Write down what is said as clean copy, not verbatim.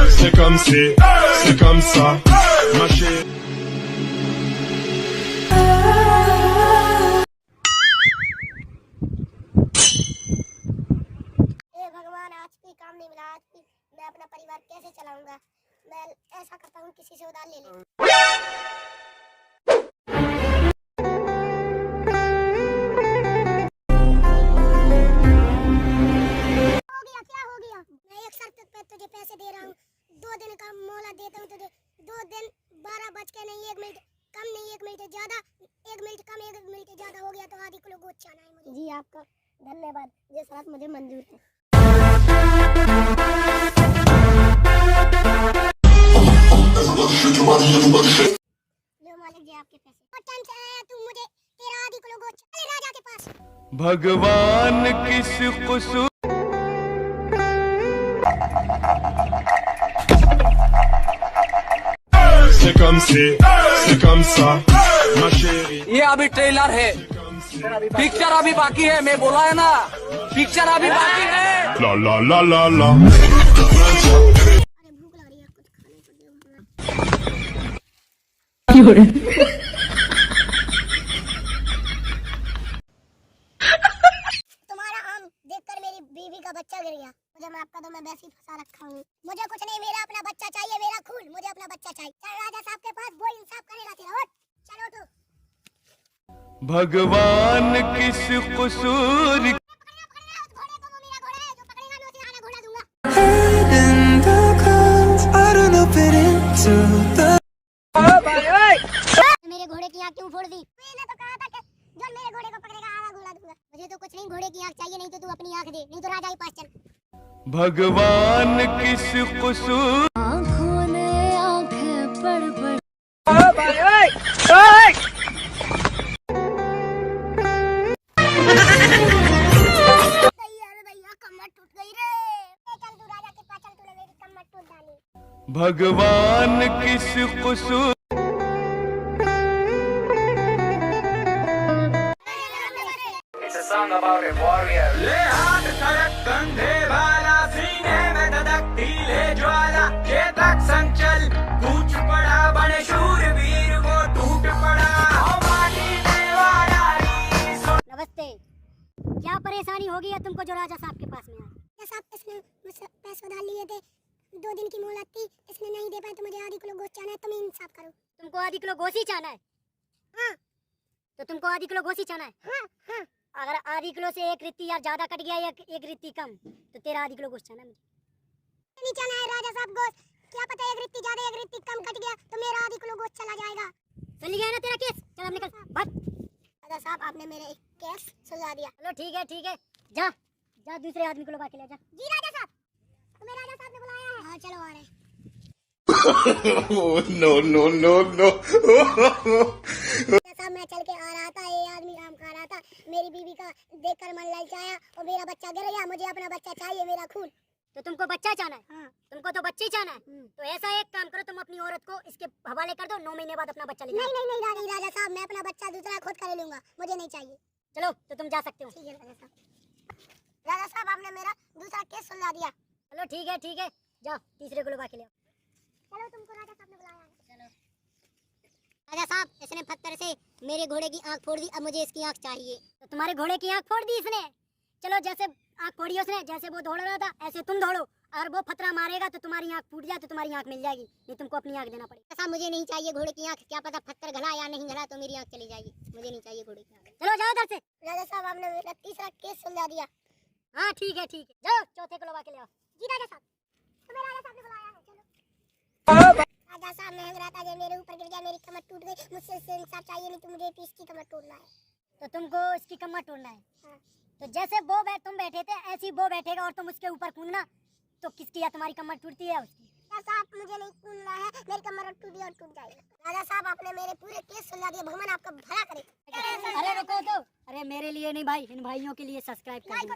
C'est comme si, c'est comme ça, ma chérie. भगवान, आज भी काम नहीं मिला, आज भी मैं अपना परिवार कैसे चलाऊंगा। मैं ऐसा करता हूँ, किसी से उधार ले लूं। हो गया, क्या हो गया? मैं एक शर्त पे तुझे पैसे दे रहा हूँ, 2 दिन का मोहलत देता हूँ तुझे। 2 दिन 12 बज के नहीं, 1 मिनट कम नहीं, 1 मिनट ज्यादा, 1 मिनट कम 1 मिनट ज्यादा हो गया तो आधी किलो गोश्त चाहना है मुझे। जी आपका धन्यवाद, ये शर्त मुझे मंजूर है। लो मालिक जी आपके पैसे। और टाइम से आया तू, मुझे तेरा आधी किलो गोश्त चले राजा के पास। भगवान किस कसूर C'est comme si, c'est comme ça, ma chérie. ये अभी ट्रेलर है, पिक्चर अभी बाकी है। मैं बोला है ना, पिक्चर अभी बाकी है। La la la la la. अरे भूख लग रही है, कुछ खाने को दो। तुम्हारा आम देखकर मेरी बीवी का बच्चा गिर गया। मुझे माफ कर दो, मैं वैसे ही फंसा रखा हूँ। मुझे कुछ नहीं, मेरा अपना बच्चा चाहिए, मेरा खून, मुझे अपना बच्चा चाहिए। चल राजा साहब के पास, वो इंसाफ करेगा तेरा। उठ, चलो तो। भगवान किस कसूर पकड़ना, पकड़ना उस घोड़े को, वो मेरा घोड़ा है। जो पकड़ेगा मैं उसे आना घोड़ा दूंगा। मेरे घोड़े की आँख क्यों फोड़ दी? मैंने तो कहा था कि जो मेरे घोड़े को पकड़ेगा आधा घोड़ा दूंगा। मुझे तो कुछ नहीं, घोड़े की आँख चाहिए, नहीं तो तू अपनी आँख दे, नहीं तो राजा के पास चल। भगवान किस कसूर आँखों ने आँखें पड़ पड़ भैया कमर टूट गई रे। चल तू राजा के पास चल, तूने मेरी कमर टूट डाली। भगवान किस कसूर It's a song about a warrior. ले हाथ खड़क कंधे वाला, सीने में धधकती ले ज्वाला, ये तक संचल कूच पड़ा, बने शूरवीर वो टूट पड़ा। माटी में वाला नमस्ते, क्या परेशानी होगी है तुमको जो राजा साहब के पास में आए? राजा साहब इसने मुझसे पैसे उधार लिए थे, 2 दिन की मोहलत थी, इसने नहीं दे पाए तो मुझे आधी किलो गोश्त चाहना है। तुम ही इंसाफ करो। तुमको आधी किलो गोश्त ही चाहना है? हाँ। तो तुमको आधी किलो गोश्त ही चाहना है? हाँ हाँ। अगर आधी किलो से 1 रित्ती या ज्यादा कट गया या 1 रित्ती कम, तो तेरा आधी किलो गोश्त चाहना है मुझे। नहीं चाहना है राजा साहब गोश्त। क्या पता 1 रित्ती ज्यादा 1 रित्ती कम कट गया तो मेरा आधी किलो गोश्त चला जाएगा। चल गया ना तेरा केस? चल अब निकल भाग। राजा साहब आपने मेरे एक केस सुलझा दिया। चलो ठीक है, जा जा दूसरे आदमी को लगा के ले जा। जी राजा साहब, तुम्हें राजा साहब ने बुलाया है। हाँ चलो आ रहे हैं। no no no no साहब मैं चल के आ रहा था, ये आदमी आम खा रहा था, मेरी बीवी का देखकर मन ललचाया और मेरा बच्चा गिर गया। मुझे अपना बच्चा चाहिए, मेरा खून। तो तुमको बच्चा चाहना है? हाँ। तुमको तो बच्चे चाहना है। तो ऐसा एक काम करो, तुम अपनी औरत को इसके हवाले कर दो, 9 महीने बाद अपना बच्चा ले। नहीं नहीं नहीं राजा साहब, मैं अपना बच्चा दूसरा खुद कर लूंगा, मुझे नहीं चाहिए। चलो तो तुम जा सकते हो। ठीक है राजा साहब। राजा साहब आपने मेरा दूसरा केस सुलझा दिया। चलो ठीक है, जाओ तीसरे को लगा के ले आओ। चलो तुमको राजा साहब ने बुलाया है। चलो राजा साहब, इसने पत्थर से मेरे घोड़े की आंख फोड़ दी, अब मुझे इसकी आंख चाहिए। तो तुम्हारे घोड़े की आंख फोड़ दी इसने? चलो जैसे आंख फोड़ी उसने, जैसे वो दौड़ रहा था ऐसे तुम दौड़ो, अगर वो फतरा मारेगा तो तुम्हारी आंख फूट जाए तो तुम्हारी आंख मिल जाएगी, नहीं तुमको अपनी आंख देना पड़ेगा। साहब मुझे नहीं चाहिए घोड़े की आंख, क्या पता पत्थर घला या नहीं घला तो मेरी आंख चली जाएगी, मुझे नहीं चाहिए घोड़े की आंख। चलो जाओ इधर से। राजा साहब आपने मेरा तीसरा केस सुलझा दिया। हाँ ठीक है, जाओ चौथे को लगा के ले आओ। जी राजा साहब, तुम्हें राजा साहब ने बुलाया है। चलो राजा साहब मैं हंस रहा था, जब मेरे ऊपर गिर गया, मेरी कमर टूट गई, मुझसे इंसाफ चाहिए, नहीं तो मुझे इसकी कमर तोड़ना है। तो तुमको इसकी कमर तोड़ना है? हाँ। तो जैसे तुम बैठे थे ऐसी वो बैठेगा और तुम उसके ऊपर कूदना, तो किसकी या तुम्हारी कमर टूटती है उसकी? राजा साहब मुझे नहीं कूदना है, मेरी कमर टूटी और टूट जाएगी। राजा साहब आपने मेरे पूरे केस सुलझा दिए, भगवान आपका भला करे। अरे रुको तो, अरे मेरे लिए नहीं भाई, इन भाइयों के लिए सब्सक्राइब कर दो।